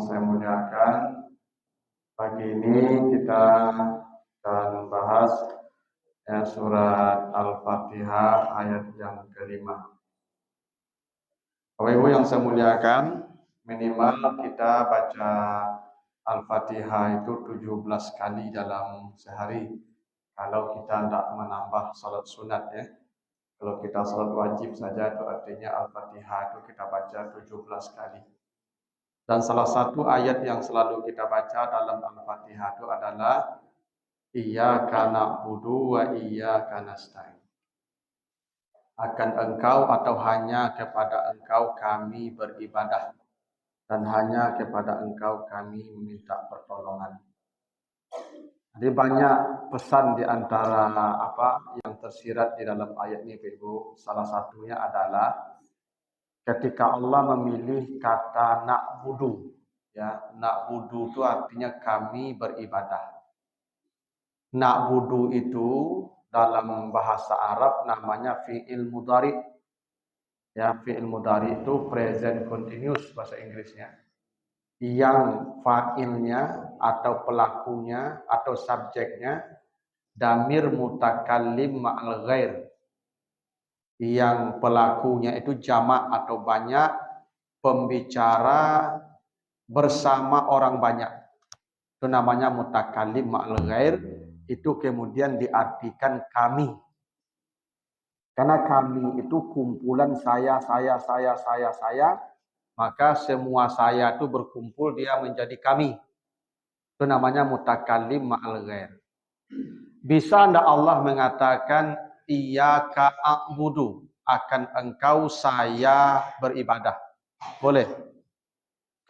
saya muliakan, pagi ini kita akan membahas surat Al-Fatihah ayat yang kelima. Bapak Ibu yang saya muliakan, minimal kita baca Al-Fatihah itu 17 kali dalam sehari. Kalau kita tidak menambah salat sunat ya. Kalau kita salat wajib saja itu artinya Al-Fatihah itu kita baca 17 kali. Dan salah satu ayat yang selalu kita baca dalam Al-Fatihah itu adalah Iyyaka na'budu wa iyyaka nasta'in. Akan engkau atau hanya kepada engkau kami beribadah. Dan hanya kepada engkau kami meminta pertolongan. Jadi banyak pesan di antara yang tersirat di dalam ayat ini, Ibu. Salah satunya adalah ketika Allah memilih kata na'budu, ya, na'budu itu artinya kami beribadah. Na'budu itu dalam bahasa Arab namanya fi'il mudhari'. Ya, fi'il mudhari itu present continuous bahasa Inggrisnya. Yang fa'ilnya atau pelakunya atau subjeknya damir mutakallim ma'al ghair. Yang pelakunya itu jamak atau banyak, pembicara bersama orang banyak. Itu namanya mutakallim ma'al ghair. Itu kemudian diartikan kami. Karena kami itu kumpulan saya, maka semua saya itu berkumpul dia menjadi kami. Itu namanya mutakallim ma'al ghair. Bisa enggak Allah mengatakan iyyaka a'budu, akan engkau saya beribadah? Boleh.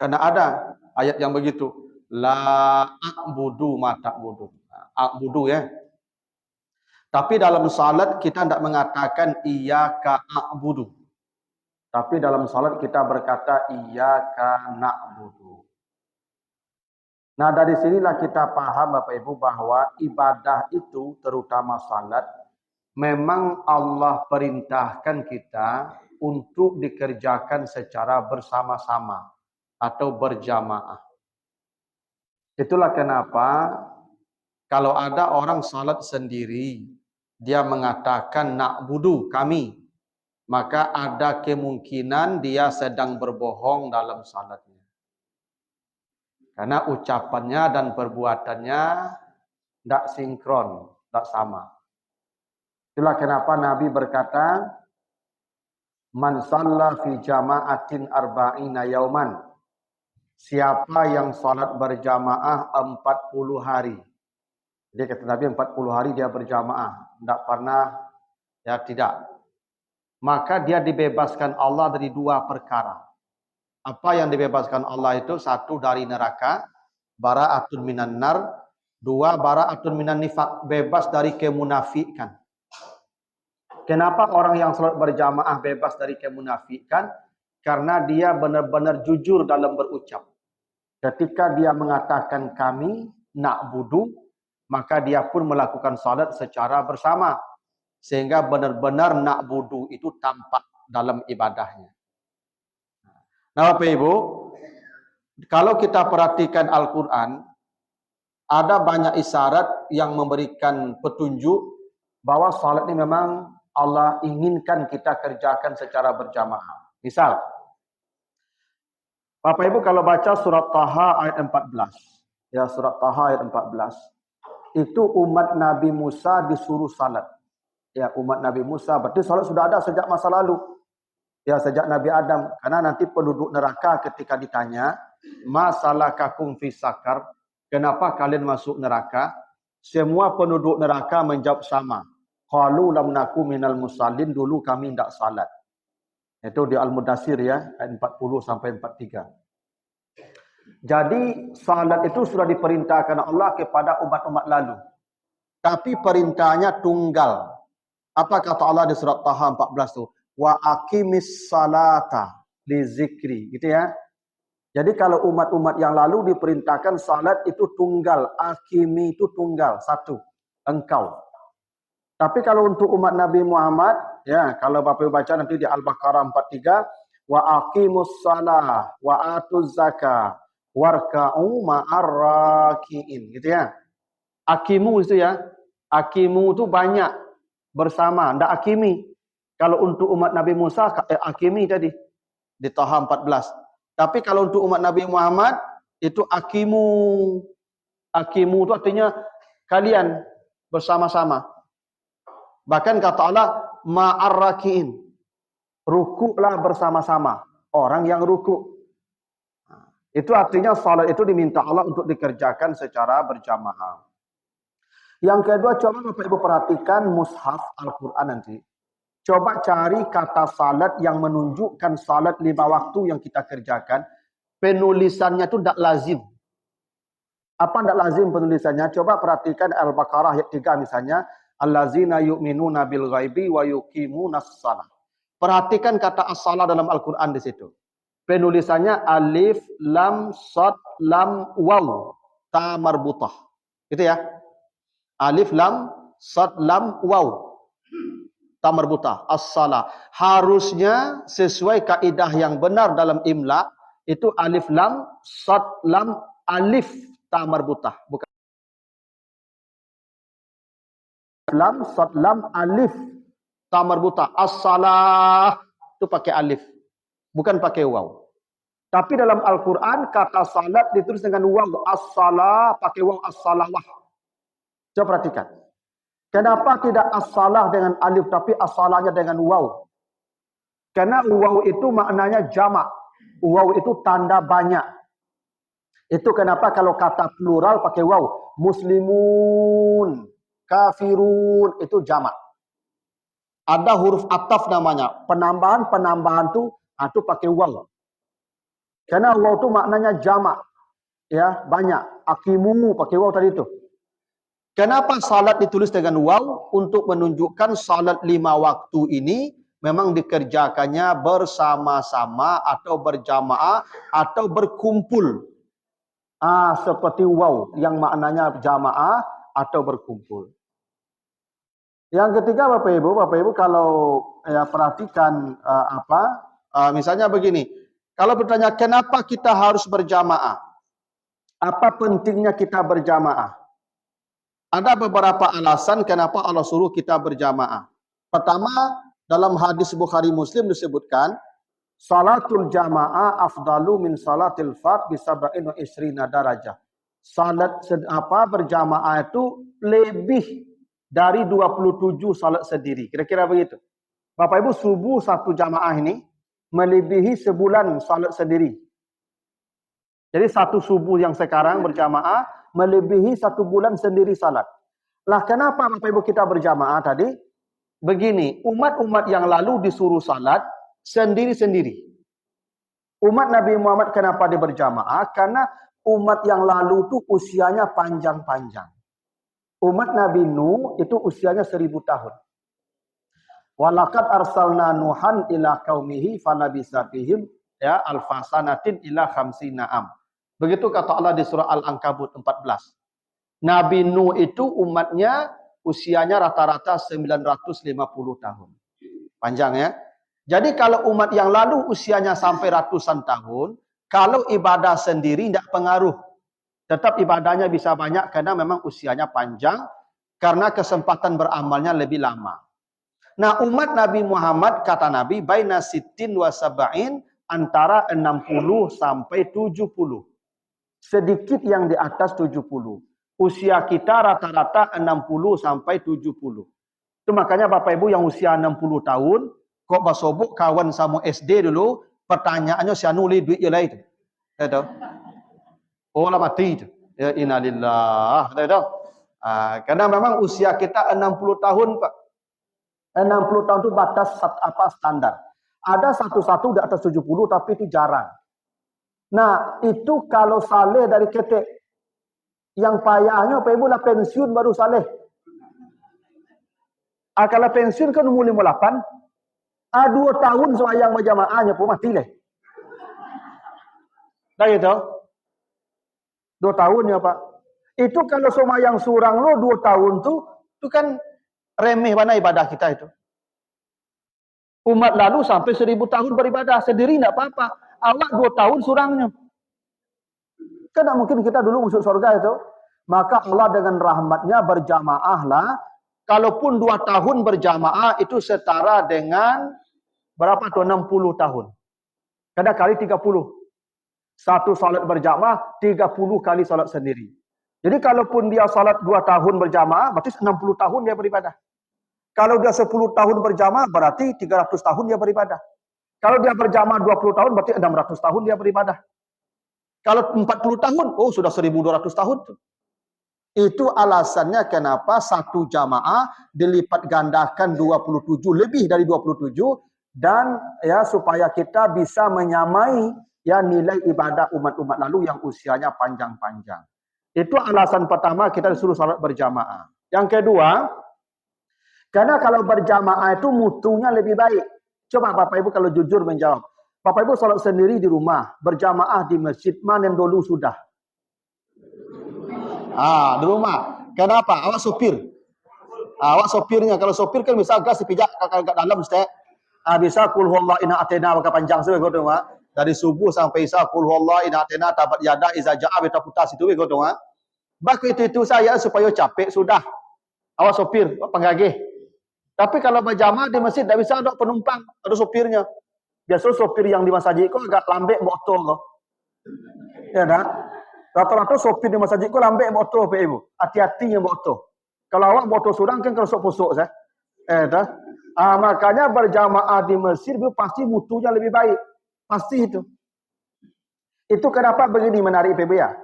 Karena ada ayat yang begitu. La a'budu ma ta'budu. A'budu ya. Tapi dalam salat kita tidak mengatakan iyyaka a'budu. Tapi dalam salat kita berkata iyyaka na'budu. Nah, dari sinilah kita paham Bapak Ibu bahwa ibadah itu terutama salat memang Allah perintahkan kita untuk dikerjakan secara bersama-sama atau berjamaah. Itulah kenapa kalau ada orang salat sendiri, dia mengatakan na'budu kami, maka ada kemungkinan dia sedang berbohong dalam salatnya. Karena ucapannya dan perbuatannya tidak sinkron, tidak sama. Itulah kenapa Nabi berkata, Man shalla fi jama'atin arba'ina yauman. Siapa yang salat berjamaah 40 hari. Jadi kata Nabi 40 hari dia berjamaah. Tidak pernah, ya tidak. Maka dia dibebaskan Allah dari dua perkara. Apa yang dibebaskan Allah itu? Satu dari neraka, bara'atun minan nar. Dua, bara'atun minan nifaq, bebas dari kemunafikan. Kenapa orang yang salat berjamaah bebas dari kemunafikan? Karena dia benar-benar jujur dalam berucap. Ketika dia mengatakan kami na'budu, maka dia pun melakukan salat secara bersama. Sehingga benar-benar na'budu itu tampak dalam ibadahnya. Nah Bapak Ibu, kalau kita perhatikan Al-Quran, ada banyak isyarat yang memberikan petunjuk bahwa salat ini memang Allah inginkan kita kerjakan secara berjamaah. Misal, Bapak Ibu kalau baca surat Taha ayat 14. Ya, surat Taha ayat 14. Itu umat Nabi Musa disuruh salat. Ya, umat Nabi Musa. Berarti salat sudah ada sejak masa lalu. Ya, sejak Nabi Adam. Karena nanti penduduk neraka ketika ditanya, Ma salakakum fi sakar? Kenapa kalian masuk neraka? Semua penduduk neraka menjawab sama. Qalu lam naku minal musallin. Dulu kami tidak salat. Itu di Al-Mudathir ya, ayat 40 sampai 43. Jadi salat itu sudah diperintahkan Allah kepada umat-umat lalu. Tapi perintahnya tunggal. Apa kata Allah di surat Taha 14 itu? Wa aqimis salata li zikri, gitu ya. Jadi kalau umat-umat yang lalu diperintahkan salat itu tunggal, aqimi itu tunggal, satu, engkau. Tapi kalau untuk umat Nabi Muhammad, ya, kalau Bapak baca nanti di Al-Baqarah 43, wa aqimus salah wa atuz zakah warka'u ma'arraki'in. Gitu ya. Akimu itu ya. Akimu itu banyak bersama, ndak akimi. Kalau untuk umat Nabi Musa akimi tadi di Taha 14. Tapi kalau untuk umat Nabi Muhammad itu akimu. Akimu itu artinya kalian bersama-sama. Bahkan kata Allah ma'arraki'in. Rukuklah bersama-sama. Orang yang rukuk. Itu artinya salat itu diminta Allah untuk dikerjakan secara berjamaah. Yang kedua, coba Bapak Ibu perhatikan mushaf Al-Quran nanti. Coba cari kata salat yang menunjukkan salat 5 waktu yang kita kerjakan. Penulisannya itu tidak lazim. Apa tidak lazim penulisannya? Coba perhatikan Al-Baqarah ayat 3 misalnya. Allazina yu'minuna bil ghaibi wa yuqimunas shalah. Perhatikan kata as-salah dalam Al-Quran di situ. Penulisannya alif, lam, sad, lam, waw. Ta marbutah. Itu ya. Alif, lam, sad, lam, waw. Ta marbutah. As-salah. Harusnya sesuai kaidah yang benar dalam imla. Itu alif, lam, sad, lam, alif, ta marbutah. Bukan. Lam, sad, lam, alif, ta marbutah. As-salah. Itu pakai alif. Bukan pakai waw. Tapi dalam Al-Quran, kata salat ditulis dengan waw. As-salah, pakai waw as-salawah. Coba perhatikan. Kenapa tidak as-salah dengan alif, tapi as-salahnya dengan waw? Karena waw itu maknanya jamak. Waw itu tanda banyak. Itu kenapa kalau kata plural pakai waw. Muslimun, kafirun, itu jamak. Ada huruf ataf namanya. Penambahan itu pakai waw. Karena waw itu maknanya jamak. Ya, banyak. Akimu pakai waw tadi itu. Kenapa salat ditulis dengan waw? Untuk menunjukkan salat 5 waktu ini memang dikerjakannya bersama-sama atau berjamaah atau berkumpul. Seperti waw yang maknanya jamaah atau berkumpul. Yang ketiga Bapak Ibu kalau ya perhatikan misalnya begini. Kalau bertanya kenapa kita harus berjamaah? Apa pentingnya kita berjamaah? Ada beberapa alasan kenapa Allah suruh kita berjamaah. Pertama, dalam hadis Bukhari Muslim disebutkan, salatul jamaah afdalu min salatil fard bi 27 darajah. Salat berjamaah itu lebih dari 27 salat sendiri. Kira-kira begitu. Bapak Ibu, subuh satu jamaah ini melebihi sebulan salat sendiri. Jadi satu subuh yang sekarang berjamaah melebihi 1 bulan sendiri salat. Lah kenapa Bapak Ibu kita berjamaah tadi? Begini, umat-umat yang lalu disuruh salat sendiri-sendiri. Umat Nabi Muhammad kenapa dia berjamaah? Karena umat yang lalu itu usianya panjang-panjang. Umat Nabi Nuh itu usianya 1000 tahun. Walaqad arsalna Nuhan ila qaumihi falabisa fihim ya alfasanatin ila 50 am. Begitu kata Allah di surah Al-Ankabut 14. Nabi Nuh itu umatnya usianya rata-rata 950 tahun. Panjang ya. Jadi kalau umat yang lalu usianya sampai ratusan tahun, kalau ibadah sendiri tidak pengaruh. Tetap ibadahnya bisa banyak karena memang usianya panjang, karena kesempatan beramalnya lebih lama. Nah umat Nabi Muhammad, kata Nabi, baina sittin wa sab'in, antara 60 sampai 70. Sedikit yang di atas 70. Usia kita rata-rata 60 sampai 70. Itu makanya Bapak Ibu yang usia 60 tahun, kok basobok kawan sama SD dulu, pertanyaannya si anuli duit je lah itu. Tahu? Oh lah mati itu. Ya innalillah. Tahu? Karena memang usia kita 60 tahun, Pak. 60 tahun itu batas standar. Ada satu-satu di atas 70 tapi itu jarang. Nah, itu kalau saleh dari ketek. Yang payahnya Pak Ibu lah pensiun baru saleh. Kalau pensiun kan umur 58. 2 tahun sembahyang berjamaahnya pun mati leh. Dah gitu. 2 tahun ya Pak. Itu kalau sembahyang surang lo 2 tahun tu kan remeh mana ibadah kita itu. Umat lalu sampai 1000 tahun beribadah sendiri tidak apa-apa. Awak 2 tahun surangnya. Kan tak mungkin kita dulu masuk surga itu. Maka Allah dengan rahmatnya berjamaahlah. Kalaupun 2 tahun berjamaah itu setara dengan berapa tuh? 60 tahun. Kadang kali 30. Satu salat berjamaah, 30 kali salat sendiri. Jadi kalaupun dia salat 2 tahun berjamaah, berarti 60 tahun dia beribadah. Kalau dia 10 tahun berjamaah, berarti 300 tahun dia beribadah. Kalau dia berjamaah 20 tahun, berarti 600 tahun dia beribadah. Kalau 40 tahun, oh sudah 1200 tahun. Itu alasannya kenapa satu jamaah dilipat gandakan 27, lebih dari 27, dan ya supaya kita bisa menyamai ya nilai ibadah umat-umat lalu yang usianya panjang-panjang. Itu alasan pertama kita disuruh salat berjamaah. Yang kedua, karena kalau berjamaah itu mutunya lebih baik. Coba Bapak Ibu kalau jujur menjawab. Bapak Ibu salat sendiri di rumah, berjamaah di masjid, mana yang dulu sudah? Di rumah. Kenapa? Awak sopir. Awak sopirnya. Kalau sopir kan bisa gas dipijak kat dalam, Ustaz. Bisa kul huwallahu inna atena maka panjang saja kau tengok. Dari subuh sampai isya kul huwallahu inna atena tabat yada iza ja'a beta putas itu kau tengok. Baku itu saya supaya capek sudah. Awak sopir, penggagih. Tapi kalau berjamaah di masjid tak bisa ada penumpang, ada sopirnya. Biasa sopir yang di masjid kau agak lambek motor kau. Ya tak? Rata-rata sopir di masjid kau lambek motor Pak Ibu. Hati-hati yang motor. Kalau awak motor surang kan kalau sok-posok saya. Tak? Makanya berjamaah di masjid itu pasti mutunya lebih baik. Pasti itu. Itu kenapa begini menarik PB ya.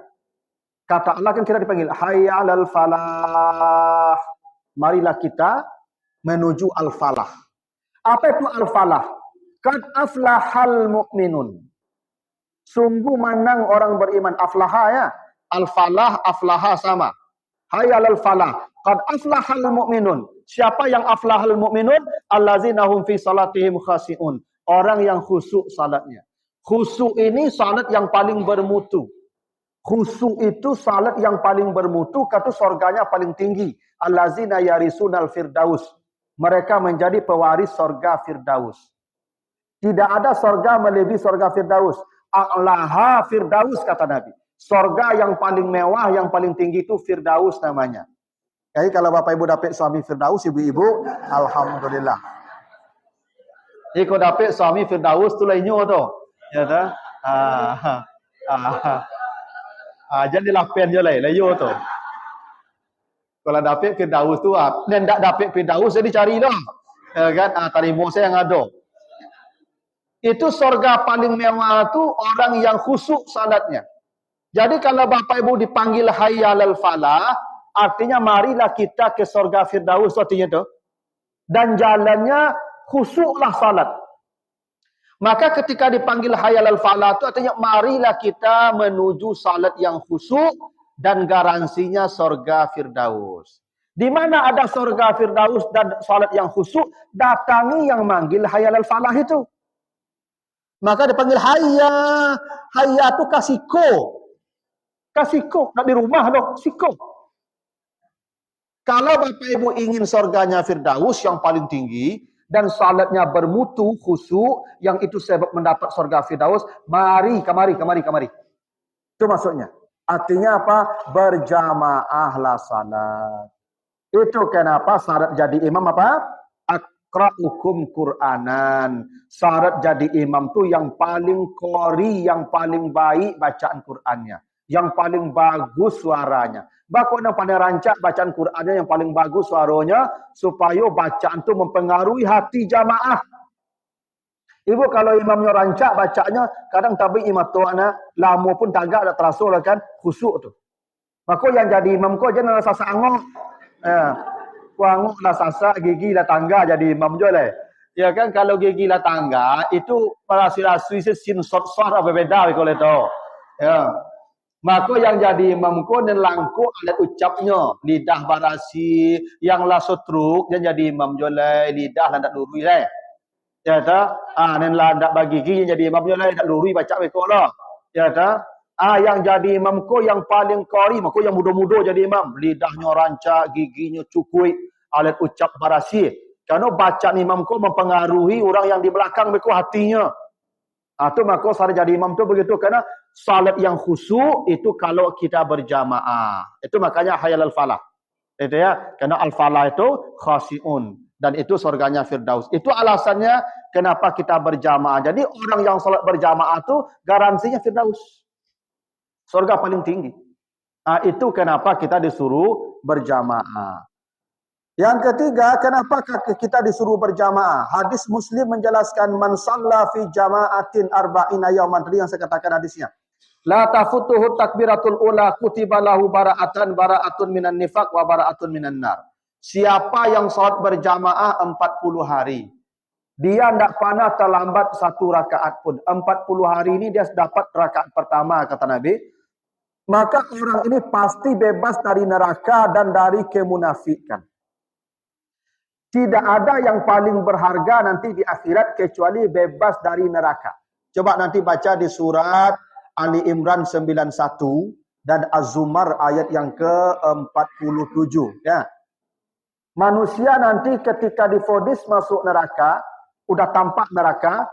Kata Allah kan kita dipanggil hayya 'alal falah. Marilah kita menuju al-falah. Apa itu al-falah? Qad aflahal mu'minun. Sungguh menang orang beriman. Aflaha ya. Al-falah, aflaha sama. Hayya 'alal falah. Qad aflahal mu'minun. Siapa yang aflahal mu'minun? Allazina hum fi salatihim khashi'un. Orang yang khusyuk salatnya. Khusyuk ini salat yang paling bermutu. Khusyuk itu salat yang paling bermutu, kata surganya paling tinggi. Allazina yarisunal firdaus. Mereka menjadi pewaris surga Firdaus. Tidak ada surga melebihi surga Firdaus. A'laha Firdaus kata Nabi. Surga yang paling mewah, yang paling tinggi itu Firdaus namanya. Jadi kalau Bapak Ibu dapat suami Firdaus, ibu-ibu, alhamdulillah. Jadi kalau dapat suami Firdaus tu lainnya tu. Ya tak? Jadi lapen je lah, layo tu. Kalau dapat Firdaus tu, dan tak dapat Firdaus jadi carilah. Ya kan? Tarimo saya yang ada. Itu surga paling mewah tu orang yang khusyuk salatnya. Jadi kalau Bapak Ibu dipanggil hayya 'alal falah, artinya marilah kita ke surga Firdaus artinya tu. Dan jalannya khusyuklah salat. Maka ketika dipanggil hayya 'alal falah itu artinya marilah kita menuju salat yang khusyuk dan garansinya surga Firdaus. Di mana ada surga Firdaus dan salat yang khusyuk, datangi yang manggil hayya 'alal falah itu. Maka dipanggil hayya. Hayya itu kasiko. Kasiko, nak di rumah dong, siko. Kalau Bapak Ibu ingin surganya Firdaus yang paling tinggi dan salatnya bermutu khusyuk yang itu sebab mendapat surga Firdaus, mari. Itu maksudnya. Artinya apa? Berjamaahlah salat. Itu kenapa syarat jadi imam apa? Akra'ukum Qur'anan. Syarat jadi imam tu yang paling qori, yang paling baik bacaan Qur'annya. Yang paling bagus suaranya. Bahkan yang paling rancak bacaan Qur'annya yang paling bagus suaranya supaya bacaan tu mempengaruhi hati jamaah. Ibu kalau imamnya rancak bacanya, kadang tabi imam tu ana lama pun tagak dah terasa lah kan khusyuk tu. Maka yang jadi imam kau jangan rasa angok. Angok lah sasa gigi lah tangga jadi imam je lah. Ya kan kalau gigi lah tangga itu parasi-rasi sin sot-sot apa beda kalau itu. Ya. Maka yang jadi imam ko dan langko alat ucapnya lidah barasi yang lah sotruk yang jadi imam jolai lidah lah tak lurui lah. Ya ta? Nen lah tak bagi gigi yang jadi imam jolai tak lurui baca beko lah. Ya ta? Yang jadi imam ko yang paling qari maka yang muda-muda jadi imam, lidahnya rancak, giginya cukui, alat ucap barasi. Karena bacaan imam ko mempengaruhi orang yang di belakang beko hatinya. Itu maka salat jadi imam tu begitu. Karena salat yang khusyuk itu kalau kita berjamaah. Itu makanya hayal al-falah. Itu ya. Karena al-falah itu khasi'un. Dan itu surganya Firdaus. Itu alasannya kenapa kita berjamaah. Jadi orang yang salat berjamaah itu garansinya Firdaus. Surga paling tinggi. Itu kenapa kita disuruh berjamaah. Yang ketiga, kenapa kita disuruh berjamaah? Hadis Muslim menjelaskan man shalla fi jama'atin arba'ina yauman. Tadi yang saya katakan hadisnya. La tafutuhu takbiratul ula kutiba lahu bara'atun minan nifaq wa bara'atun minan nar. Siapa yang salat berjamaah 40 hari, dia tidak pernah terlambat satu rakaat pun. 40 hari ini dia dapat rakaat pertama, kata Nabi. Maka orang ini pasti bebas dari neraka dan dari kemunafikan. Tidak ada yang paling berharga nanti di akhirat kecuali bebas dari neraka. Coba nanti baca di surat Ali Imran 91 dan Az-Zumar ayat yang ke-47. Ya. Manusia nanti ketika divonis masuk neraka, udah tampak neraka,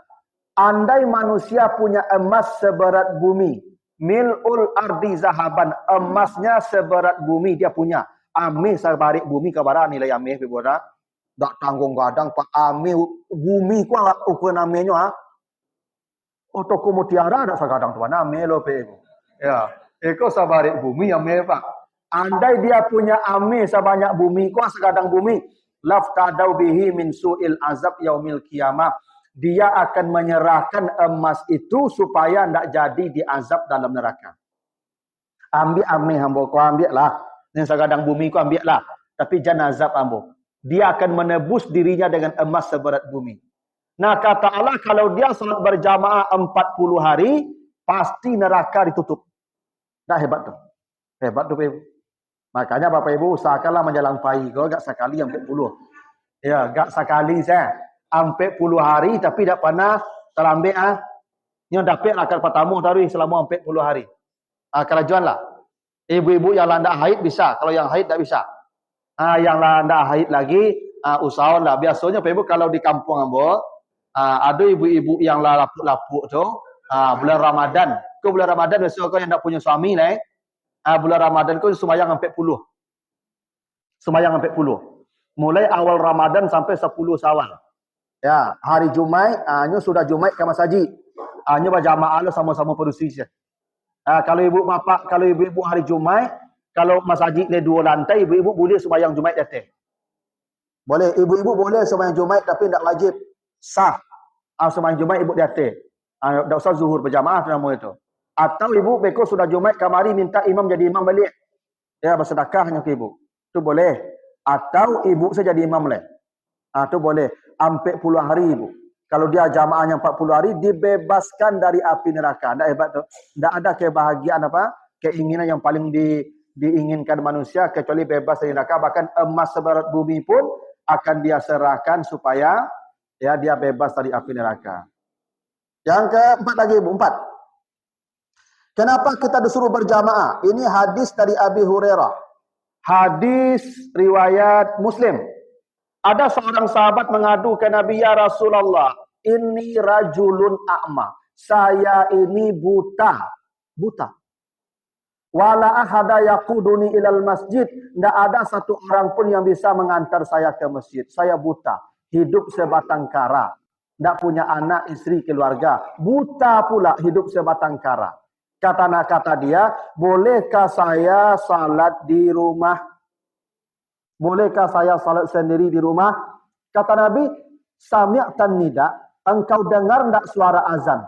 andai manusia punya emas seberat bumi, mil'ul ardi zahaban, emasnya seberat bumi dia punya. Amih sebarik bumi kepada nilai amih berbeda. Tak tanggung gadang pak ame bumi ku ukuran namanya oh toko mutiara ada sagadang tuan ame lo pe ya eko sabarik bumi ame pak andai dia punya ame sebanyak bumi ku sagadang bumi laftadau bihi min suil azab yaumil qiyamah dia akan menyerahkan emas itu supaya ndak jadi diazab dalam neraka. Ambil ame hambo ku ambil lah yang sagadang bumi ku ambil lah tapi jangan azab ambo. Dia akan menebus dirinya dengan emas seberat bumi. Nah kata Allah kalau dia salat berjamaah 40 hari, pasti neraka ditutup. Dah hebat tu. Hebat tu Bapak Ibu. Makanya Bapak Ibu usahakanlah menjelampahi. Kalau gak sekali 40. Ya, gak sekali saya. 40 hari tapi tak pernah terlambat. Yang dapat akal pertama dari selama 40 hari. Kerajuan lah. Ibu-ibu yang landak haid bisa. Kalau yang haid tak bisa. Yang landak haid lagi, usahawan lah. Biasanya Bapak Ibu kalau di kampung ambo, ada ibu-ibu yang lapuk-lapuk tu, bulan Ramadan. Ke bulan Ramadan biasanya kau yang tak punya suami lah. Bulan Ramadan kau sembahyang 40. Sembahyang 40. Mulai awal Ramadan sampai 10 Syawal. Ya, hari Jumaat, sudah Jumaat ke masjid. Berjamaah lo sama-sama produksi. Kalau ibu bapak, kalau ibu-ibu hari Jumaat, kalau masjid le 2 lantai, ibu-ibu boleh sembahyang Jumaat datang. Boleh, ibu-ibu boleh sembahyang Jumaat tapi tidak wajib sah. Sembahyang Jumaat ibu datang. Tak usah zuhur berjamaah nama itu. Atau ibu beko sudah Jumaat kamari minta imam jadi imam balik. Ya, bersedekahnya ke ibu. Itu boleh. Atau ibu saya jadi imam leh. Itu boleh. 40 hari ibu. Kalau dia jamaahnya 40 hari dibebaskan dari api neraka. Tidak hebat tu. Tidak ada kebahagiaan apa? Keinginan yang paling diinginkan manusia kecuali bebas dari neraka. Bahkan emas seberat bumi pun akan dia serahkan supaya ya dia bebas dari api neraka. Yang keempat lagi ibu, 4. Kenapa kita disuruh berjamaah? Ini hadis dari Abi Hurairah. Hadis riwayat Muslim. Ada seorang sahabat mengadu ke Nabi, ya Rasulullah, ini rajulun a'ma. Saya ini buta. Wala ahada yaquduni ilal masjid. Tidak ada satu orang pun yang bisa mengantar saya ke masjid. Saya buta. Hidup sebatang kara. Tidak punya anak, istri, keluarga. Buta pula hidup sebatang kara. Kata dia, bolehkah saya salat di rumah? Bolehkah saya salat sendiri di rumah? Kata Nabi, sami'tan nida. Engkau dengar tidak suara azan?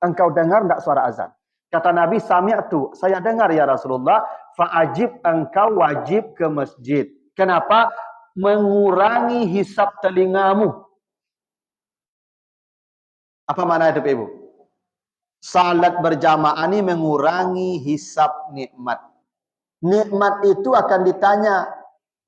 Engkau dengar tidak suara azan? Kata Nabi, sami'tu, saya dengar ya Rasulullah, fa'ajib, engkau wajib ke masjid. Kenapa? Mengurangi hisab telingamu. Apa makna itu Ibu? Salat berjamaah ini mengurangi hisab nikmat. Nikmat itu akan ditanya,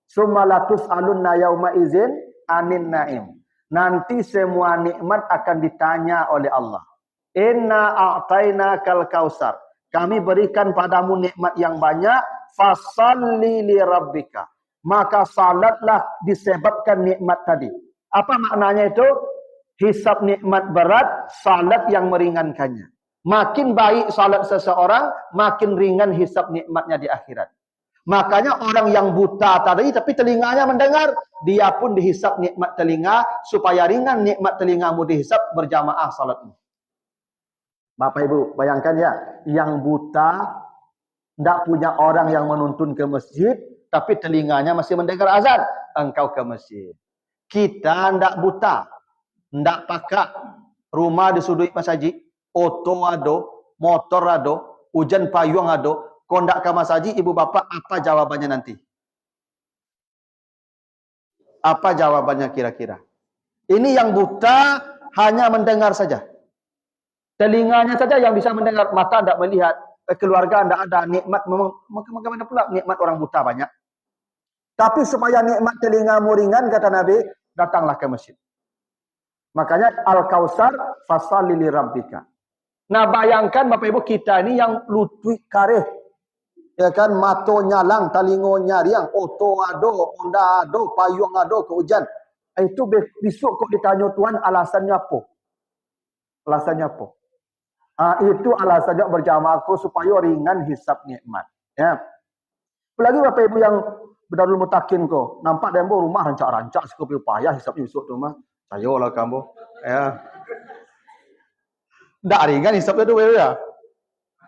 sumalatus alunna yauma izin anin naim. Nanti semua nikmat akan ditanya oleh Allah. Inna a'taina kal kausar. Kami berikan padamu nikmat yang banyak. Fasalli li rabbika. Maka salatlah disebabkan nikmat tadi. Apa maknanya itu? hisab nikmat berat, salat yang meringankannya. Makin baik salat seseorang, makin ringan hisab nikmatnya di akhirat. Makanya orang yang buta tadi tapi telinganya mendengar, dia pun dihisab nikmat telinga supaya ringan nikmat telingamu dihisab berjamaah salatmu. Bapak Ibu, bayangkan ya, yang buta tidak punya orang yang menuntun ke masjid, tapi telinganya masih mendengar azan, engkau ke masjid. Kita tidak buta, tidak pakai rumah di sudut masjid, oto ado, motor ado, hujan payung ado. Kau tidak ke masjid, ibu bapak, apa jawabannya nanti? Apa jawabannya kira-kira? Ini yang buta hanya mendengar saja. Telinganya saja yang bisa mendengar, mata tidak melihat. Keluarga tidak ada, nikmat memang bagaimana pula nikmat orang buta banyak. Tapi supaya nikmat telingamu ringan, kata Nabi, datanglah ke masjid. Makanya Al-Kausar fashalli li rabbika. Nah, bayangkan Bapak Ibu, kita ini yang lutut kareh. Ya kan, mato nyalang, talingo nyariang, oto ado, onda ado, payung ado, ke hujan. Itu besok kok ditanya Tuhan alasannya apa? Alasannya apa? Itu alasannya berjamaahku supaya ringan hisab nikmat. Ya. Apalagi Bapak Ibu yang Darul Mutakin kok, nampak dembo rumah rancak-rancak sekali payah hisab besok tu mah. Sayolah kamu. Ya. Ndak ringan hisabnya tu ya.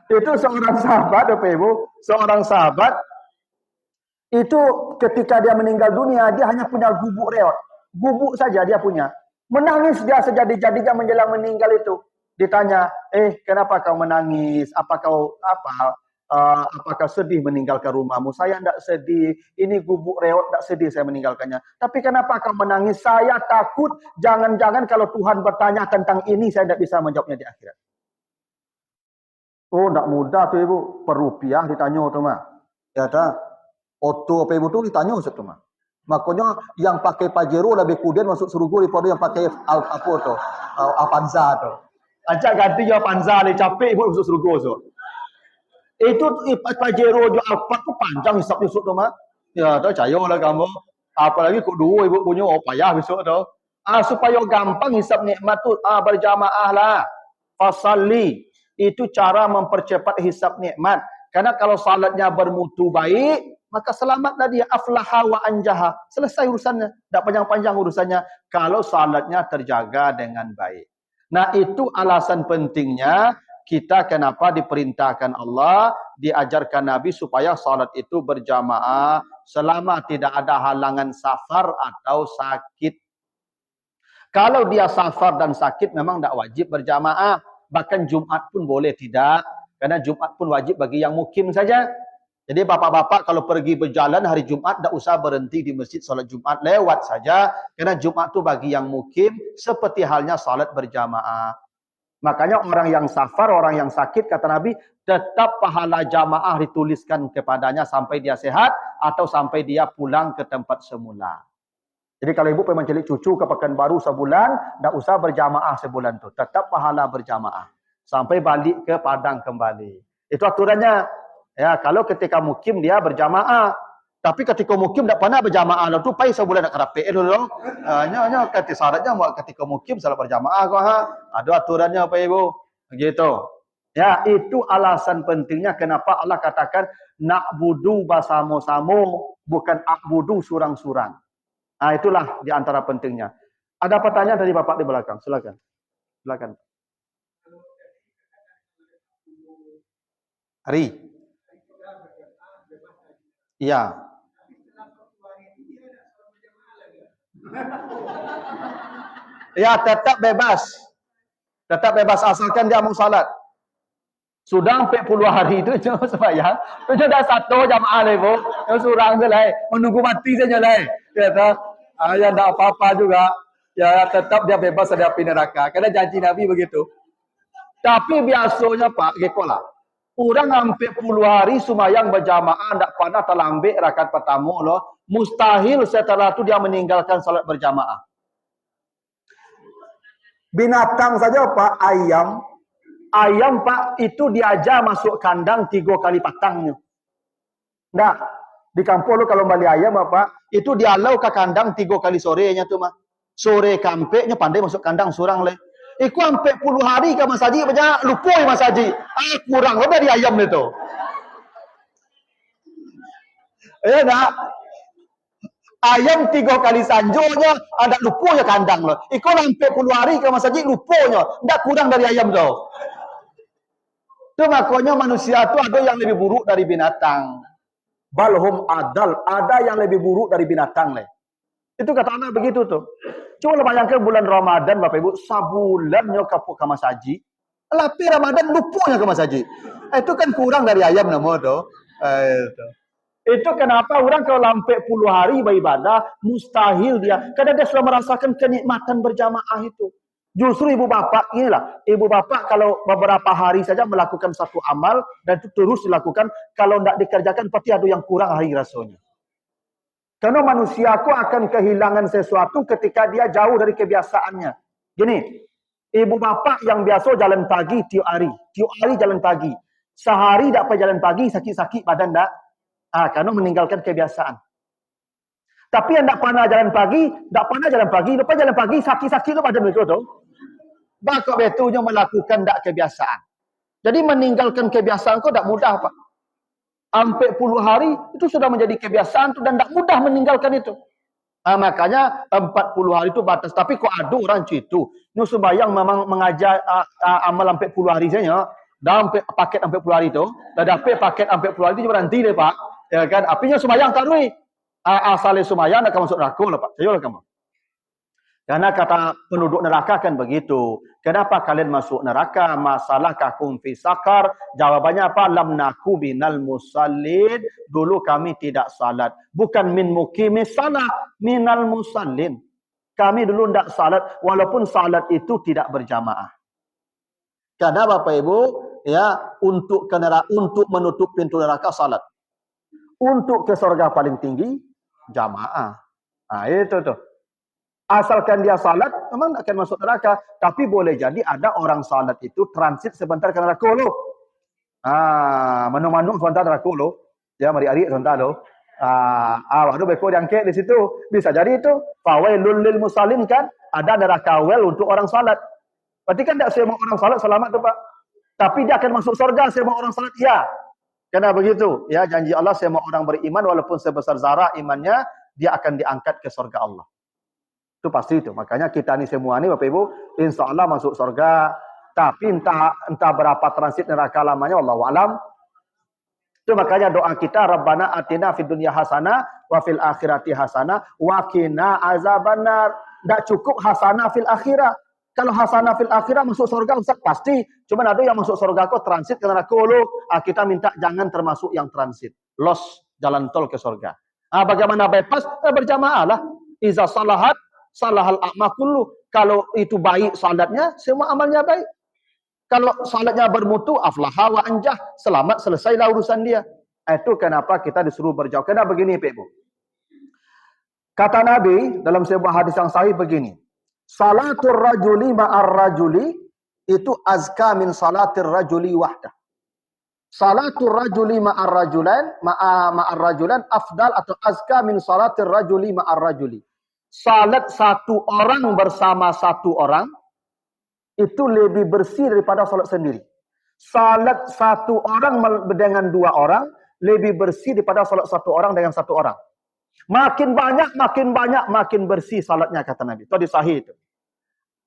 Itu seorang sahabat, Bapak Ibu, seorang sahabat itu ketika dia meninggal dunia, dia hanya punya gubuk reot. Gubuk saja dia punya. Menangis dia sejadi-jadinya menjelang meninggal itu. Ditanya, kenapa kau menangis? Apakah sedih meninggalkan rumahmu? Saya tidak sedih. Ini gubuk reot, tidak sedih saya meninggalkannya. Tapi kenapa kau menangis? Saya takut jangan-jangan kalau Tuhan bertanya tentang ini, saya tidak bisa menjawabnya di akhirat. Oh, tidak mudah tuh Ibu. Per rupiah ditanya tu mah. Ya dah. Oto apa Ibu tu ditanya tu mah. Makanya yang pakai Pajero lebih kemudian masuk surga daripada yang pakai Avanza tu. Ajak ganti Avanza ni capek Ibu masuk surga tu. Itu Pajero jo Alphard tu panjang hisap besok tu mah. Ya, tahu cayolah kamu. Apalagi kok dua Ibu punya payah besok tu. Supaya gampang hisap nikmat tu berjamaah lah. Fasalli. Itu cara mempercepat hisab nikmat. Karena kalau salatnya bermutu baik, maka selamatlah dia. Aflaha wa anjaha. Selesai urusannya. Tak panjang-panjang urusannya. Kalau salatnya terjaga dengan baik. Nah, itu alasan pentingnya kita kenapa diperintahkan Allah, diajarkan Nabi supaya salat itu berjamaah selama tidak ada halangan safar atau sakit. Kalau dia safar dan sakit memang tidak wajib berjamaah. Bahkan Jumat pun boleh tidak. Karena Jumat pun wajib bagi yang mukim saja. Jadi bapak-bapak kalau pergi berjalan hari Jumat, tidak usah berhenti di masjid solat Jumat. Lewat saja. Karena Jumat itu bagi yang mukim. Seperti halnya salat berjamaah. Makanya orang yang safar, orang yang sakit, kata Nabi, tetap pahala jamaah dituliskan kepadanya sampai dia sehat. Atau sampai dia pulang ke tempat semula. Jadi kalau ibu pengen mencelik cucu ke Pekanbaru sebulan, tak usah berjamaah sebulan tu. Tetap pahala berjamaah. Sampai balik ke Padang kembali. Itu aturannya. Ya, kalau ketika mukim dia berjamaah. Tapi ketika mukim tak pernah berjamaah. Lalu tu pai sebulan nak kerapik dulu. Hanya kata syaratnya ketika mukim salah berjamaah kau ha. Ada aturannya apa ibu? Begitu. Ya, itu alasan pentingnya kenapa Allah katakan nak budu bersama-sama, bukan akbudu surang-surang. Itulah di antara pentingnya. Ada pertanyaan dari Bapak di belakang. Silakan. Silakan. Hari. Iya. Ya, tetap bebas. Tetap bebas asalkan dia mau salat. Sudah 40 hari itu cuma sembahyang. Itu dah satu jamaah lah ibu. Yang surang je lah. Menunggu mati saja lah. Kata. Ya tidak apa-apa juga. Ya tetap dia bebas dari api neraka. Karena janji Nabi begitu. Tapi biasanya Pak, gekolah. Orang hampir puluh hari sumayang berjamaah, tidak pernah terlambat rakaat pertama loh. Mustahil setelah itu dia meninggalkan salat berjamaah. Binatang saja Pak, ayam. Ayam Pak, itu diajar masuk kandang 3 kali patangnya. Nah, di kampung lu kalau beli ayam Bapak, itu dialau ke kandang 3 kali sorenya tuh mah. Sore kampeknya pandai masuk kandang surang le. Iku sampai puluh hari ke Mas Haji banyak lupoi Mas Haji. Kurang lebih dari ayam itu. Ya nak. Ayam 3 kali sanjonya ada luponya kandang loh. Iku sampai puluh hari ke Mas Haji luponya. Ndak kurang dari ayam tu. Itu makanya manusia tu ada yang lebih buruk dari binatang. Balhum adal, ada yang lebih buruk dari binatang le. Itu kata anak begitu tuh. Coba bayangkan bulan Ramadan Bapak Ibu, sabulannya kapuk ke Mas Haji. Lapi Ramadan lupunya ke Mas Haji. Itu kan kurang dari ayam nama tuh. Itu kenapa orang kalau sampai puluh hari beribadah, mustahil dia. Karena dia sudah merasakan kenikmatan berjamaah itu. Justru ibu bapak, inilah. Ibu bapak kalau beberapa hari saja melakukan satu amal, dan itu terus dilakukan, kalau tidak dikerjakan, pasti ada yang kurang hari rasanya. Karena manusiaku akan kehilangan sesuatu ketika dia jauh dari kebiasaannya. Gini, ibu bapak yang biasa jalan pagi tiap hari jalan pagi. Sehari tak pergi jalan pagi, sakit-sakit badan tak. Karena meninggalkan kebiasaan. Tapi yang tak pernah jalan pagi, lepas jalan pagi, sakit-sakit tu badan mereka tu. Bakal betunya melakukan tak kebiasaan. Jadi meninggalkan kebiasaan kau tak mudah Pak. Sampai puluh hari itu sudah menjadi kebiasaan tu dan tak mudah meninggalkan itu. Makanya 40 hari itu batas. Tapi kok ada orang itu, nu sembahyang memang mengajar amal sampai puluh hari saja. Dah sampai paket sampai puluh hari itu, dah dapat paket sampai puluh hari itu berhenti deh Pak. Ya kan? Apinya sembahyang tak rui. Asalnya sembahyang akan masuk neraka lah Pak. Saya kamu. Karena kata penduduk neraka kan begitu. Kenapa kalian masuk neraka? Masalah kakum fi sakar. Jawabannya apa? Lam naku binal musallin. Dulu kami tidak salat. Bukan min mukimis salat. Minal musallin. Kami dulu tidak salat. Walaupun salat itu tidak berjamaah. Karena Bapak Ibu, ya, untuk menutup pintu neraka salat. Untuk ke surga paling tinggi, jamaah. Itu tuh. Asalkan dia salat, memang akan masuk neraka. Tapi boleh jadi ada orang salat itu transit sebentar ke neraka lo. Manung-manung sebentar neraka lo. Ya, mari-ari sebentar lo. Waduh beko diangkat di situ. Bisa jadi itu. Fawailul lil musallin kan. Ada neraka well untuk orang salat. Berarti kan tidak semua orang salat selamat tu Pak. Tapi dia akan masuk surga semua orang salat. Ya. Karena begitu. Ya, janji Allah semua orang beriman walaupun sebesar zarah imannya, dia akan diangkat ke surga Allah. Itu pasti itu. Makanya kita ni semua ni Bapak Ibu, insya Allah masuk surga. Tapi entah berapa transit neraka lamanya, wallahu alam. Itu makanya doa kita, Rabbana atina fid dunya hasanah wa fil akhirati hasanah wa qina azabannar. Tak cukup hasanah fil akhirah. Kalau hasanah fil akhirah masuk surga Ustaz pasti. Cuma ada yang masuk surga kok transit ke neraka lu. Kita minta jangan termasuk yang transit. Los jalan tol ke surga. Bagaimana bypass? Berjamaah lah. Iza salahat salahal a'ma kullu. Kalau itu baik salatnya, semua amalnya baik. Kalau salatnya bermutu, aflaha wa anjah. Selamat, selesailah urusan dia. Itu kenapa kita disuruh berjauh. Kenapa begini, Pak Ibu? Kata Nabi dalam sebuah hadis yang sahih begini. Salatul rajuli ma'ar rajuli itu azka min salatir rajuli wahdah. Salatul rajuli ma'ar rajulan afdal atau azka min salatir rajuli ma'ar rajuli. Salat satu orang bersama satu orang itu lebih bersih daripada salat sendiri. Salat satu orang dengan dua orang lebih bersih daripada salat satu orang dengan satu orang. Makin banyak, makin bersih salatnya kata Nabi. Itu hadis sahih itu.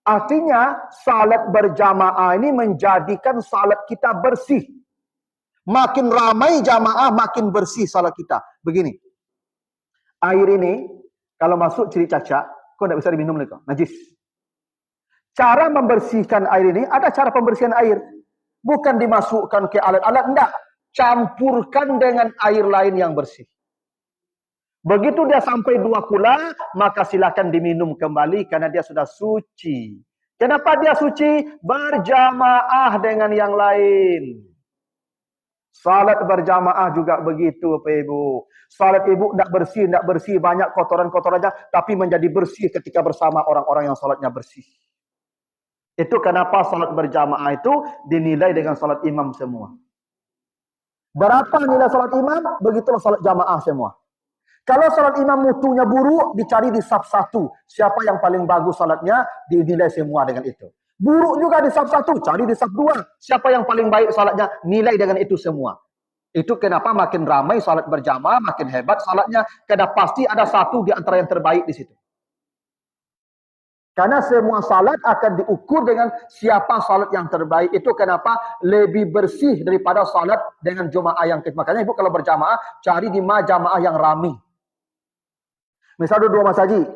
Artinya salat berjamaah ini menjadikan salat kita bersih. Makin ramai jamaah, makin bersih salat kita. Begini. Air ini kalau masuk ciri cacat, kau tidak bisa diminum lagi, najis. Cara membersihkan air ini, ada cara pembersihan air. Bukan dimasukkan ke alat-alat, enggak. Campurkan dengan air lain yang bersih. Begitu dia sampai 2 kula, maka silakan diminum kembali karena dia sudah suci. Kenapa dia suci? Berjamaah dengan yang lain. Salat berjamaah juga begitu, Bapak Ibu. Salat Ibu tidak bersih, banyak kotoran-kotorannya, tapi menjadi bersih ketika bersama orang-orang yang salatnya bersih. Itu kenapa salat berjamaah itu dinilai dengan salat imam semua. Berapa nilai salat imam? Begitulah salat jamaah semua. Kalau salat imam mutunya buruk, dicari di saf 1. Siapa yang paling bagus salatnya, dinilai semua dengan itu. Buruk juga di saf 1, cari di saf 2. Siapa yang paling baik salatnya, nilai dengan itu semua. Itu kenapa makin ramai salat berjamaah, makin hebat salatnya. Karena pasti ada satu di antara yang terbaik di situ. Karena semua salat akan diukur dengan siapa salat yang terbaik. Itu kenapa lebih bersih daripada salat dengan jemaah yang kecil. Makanya ibu kalau berjamaah, cari di jamaah yang ramai. Misal ada 2 masjid,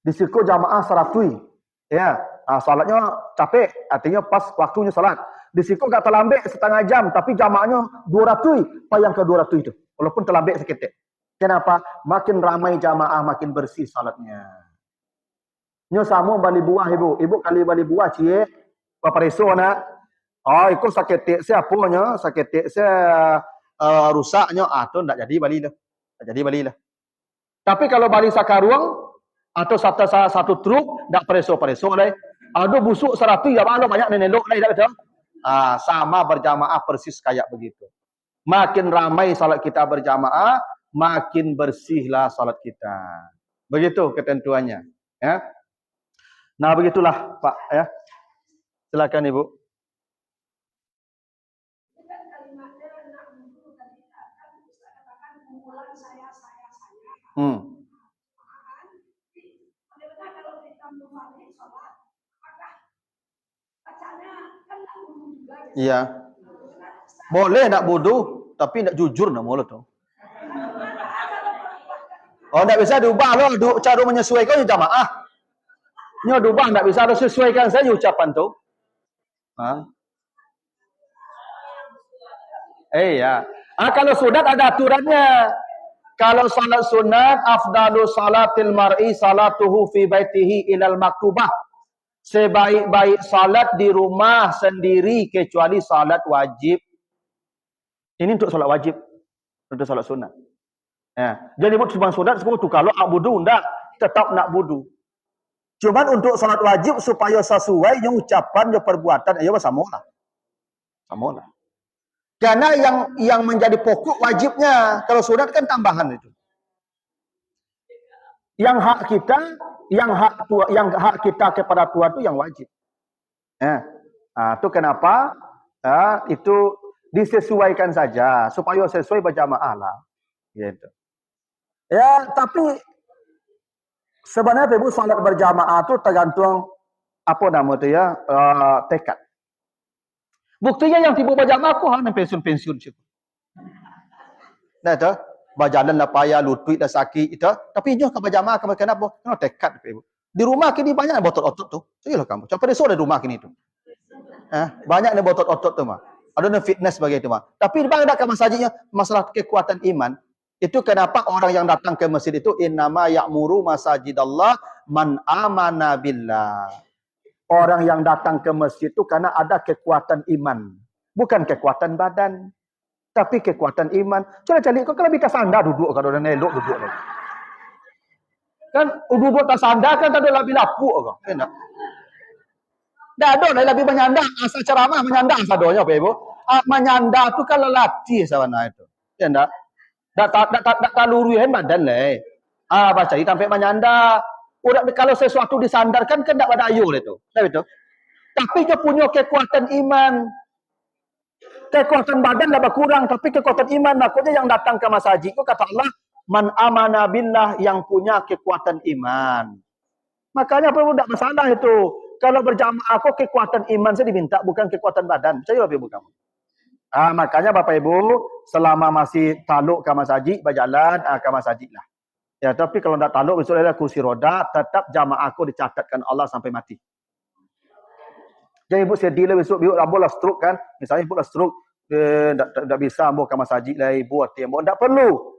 di situ jamaah 100. Ya, salatnya capek, artinya pas waktunya salat. Di situ enggak terlambat setengah jam, tapi jamaahnya 200, payang ke 200 itu. Walaupun terlambat sedikit. Kenapa? Makin ramai jamaah, makin bersih salatnya. Nyo sama bali buah ibu. Ibu kali bali buah cie, apa reso nak? Oh, ikut sakit siapa nya? Sakit saya rusaknya, tu ndak jadi bali lah. Tak jadi bali lah. Tapi kalau balik sakaruang atau satu truk dak preso-preso lah. Ada busuk 100 ya malu banyak nenelok lah dak betul. Sama berjamaah persis kayak begitu. Makin ramai salat kita berjamaah, makin bersihlah salat kita. Begitu ketentuannya, ya. Nah, begitulah, Pak, ya. Silakan Ibu. Iya. Boleh nak bodoh, tapi nak jujur nak mulut tu. Oh, tak bisa diubah loh, cara menyesuaikan jamaah. Nyo diubah tak bisa, harus sesuaikan saja ucapan tu. Ya. Kalau sunat ada aturannya. Kalau salat sunat, afdalu salatil mar'i salatuhu fi baitihi ilal maktubah. Sebaik-baik salat di rumah sendiri kecuali salat wajib. Ini untuk salat wajib, untuk salat sunat. Ya. Jadi buat cuma sunat semua tu kalau nak wudu ndak tetap nak wudu. Cuman untuk salat wajib supaya sesuai yang ucapan, yang perbuatan, ya samalah. Samalah. Karena yang menjadi pokok wajibnya, kalau sunat kan tambahan itu. Yang hak kita, yang hak kita kepada Tuhan itu yang wajib. Itu kenapa? Itu disesuaikan saja supaya sesuai berjamaah lah. Gitu. Ya, tapi sebenarnya Ibu salat berjamaah itu tergantung apa nama itu ya, tekad. Buktinya yang tiba berjamaah aku hanya pensiun-pensiun situ. Nah itu, berjalan lah payah, lutut dah sakit itu. Tapi nyo ke berjamaah kamu kenapa? Kena tekad Ibu. Di rumah kini banyak botot-otot tu. Sayalah kamu. Coba besok di rumah kini tu. Banyak ni botot-otot tu mah. Ada ni fitness bagi itu mah. Tapi bang ada ke masjidnya masalah kekuatan iman. Itu kenapa orang yang datang ke masjid itu innama ya'muru masajidallah man amana billah. Orang yang datang ke masjid itu karena ada kekuatan iman. Bukan kekuatan badan. Tapi kekuatan iman. Coba cari, kau kalau kita sandar duduk. Kalau ada nelok duduk. Kan duduk tak sandar kan tak ada lebih lapuk. Kan? Tak ada lebih menyandar. Asal ceramah menyandar sadonya Pak Ibu. Menyandar tu kalau latih sebenarnya itu. Ya tak? Tak luruhin badan lah. Baca sampai menyandar. Udah kalau sesuatu disandarkan kan tak pada ayu itu. Tahu itu. Tapi dia punya kekuatan iman. Kekuatan badan dah berkurang tapi kekuatan iman makanya yang datang ke masjid itu kata Allah man amana billah yang punya kekuatan iman. Makanya apa tidak masalah itu. Kalau berjamaah kok kekuatan iman saya diminta bukan kekuatan badan. Percaya Bapak Ibu kamu. Makanya Bapak Ibu selama masih taluk ke masjid berjalan ke masjid lah. Ya, tapi kalau tak taluk, besok ada kursi roda, tetap jamaah aku dicatatkan Allah sampai mati. Jadi ibu sedih lah besok, ibu lah stroke kan. Misalnya ibu lah stroke, tak bisa ambil ke masjid lah, ibu hati. Tak perlu.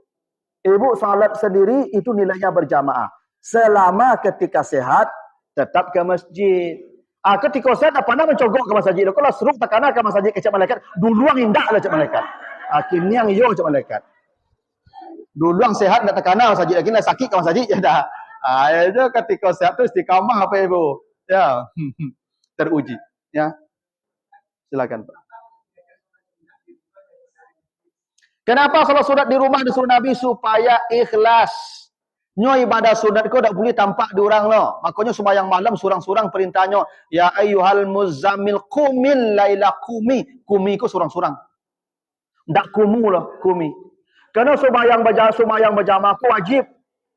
Ibu salat sendiri, itu nilainya berjamaah. Selama ketika sehat, tetap ke masjid. Ketika sehat, apa nak mencogok ke masjid. Kalau stroke, tak kena ke masjid kecap malaikat. Duluang indah lah cak malaikat. Kini yang iyo cak malaikat. Dulu yang sehat nak terkena masjid lagi nak sakit ke masjid ya dah. Itu ketika sehat tu istiqamah apa Ibu? Ya. Teruji, ya. Silakan Pak. Kenapa kalau surat di rumah disuruh Nabi supaya ikhlas? Nyo ibadah sunat ko dak boleh tampak di orang lo. Makanya sembahyang malam surang-surang perintahnya, ya ayyuhal muzammil qumil laila qumi. Qumi ko surang-surang. Ndak kumu lah, qumi. Karena sembahyang berjamaah ko wajib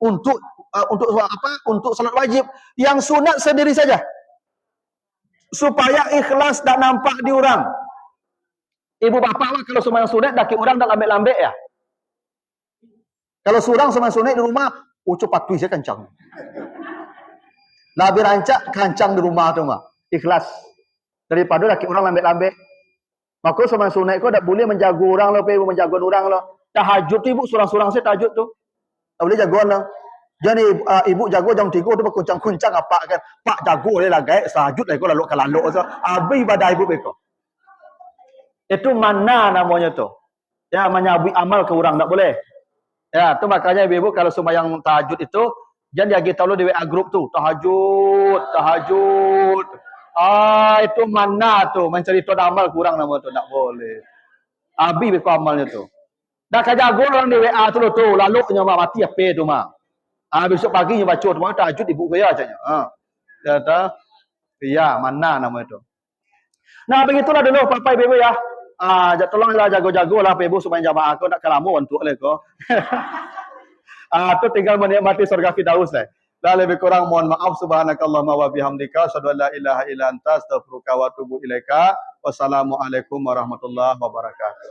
untuk apa? Untuk salat wajib. Yang sunat sendiri saja. Supaya ikhlas tak nampak di orang. Ibu bapa lah kalau sembahyang sunat daki orang dak lambek-lambek ya. Kalau surang sembahyang sunat di rumah, ucup patui saya kencang. Lebih rancak kencang di rumah tu mah. Ikhlas. Daripada laki orang lambek-lambek. Maka sembahyang sunat kau tak boleh menjaga orang lo, ibu menjaga orang lo. Tahajud tu ibu surang-surang saya tahajud tu. Tak boleh jaga lo. Jadi ibu jago jam 3 tu berkuncang-kuncang apa kan. Pak jago dia lah gaik tahajud lah kau lalu kalau so. Habis ibadah ibu beko. Itu mana namanya tu? Ya menyabui amal ke orang tak boleh. Ya, tu makanya ibu-ibu kalau sembahyang tahajud itu jangan dia tahu di WA group tu, tahajud. Itu mana tu mencerita amal kurang nama tu, tak boleh. Abi beko amalnya tu. Dah kajago orang di WA tu lalu nya mati apa tu mah. Besok pagi nya baca tu tahajud ibu saya acanya. Kata ya, mana nama itu. Nah, begitulah dulu Bapak Ibu ya. Tolonglah jago-jago lah ibu supaya jamaah aku nak kelamu untuk le ko. Tu tinggal menikmati surga Firdaus Dan lebih kurang mohon maaf, subhanakallahumma wa bihamdika asyhadu an la ilaha illa anta astaghfiruka wa atubu ilaika. Wassalamualaikum warahmatullahi wabarakatuh.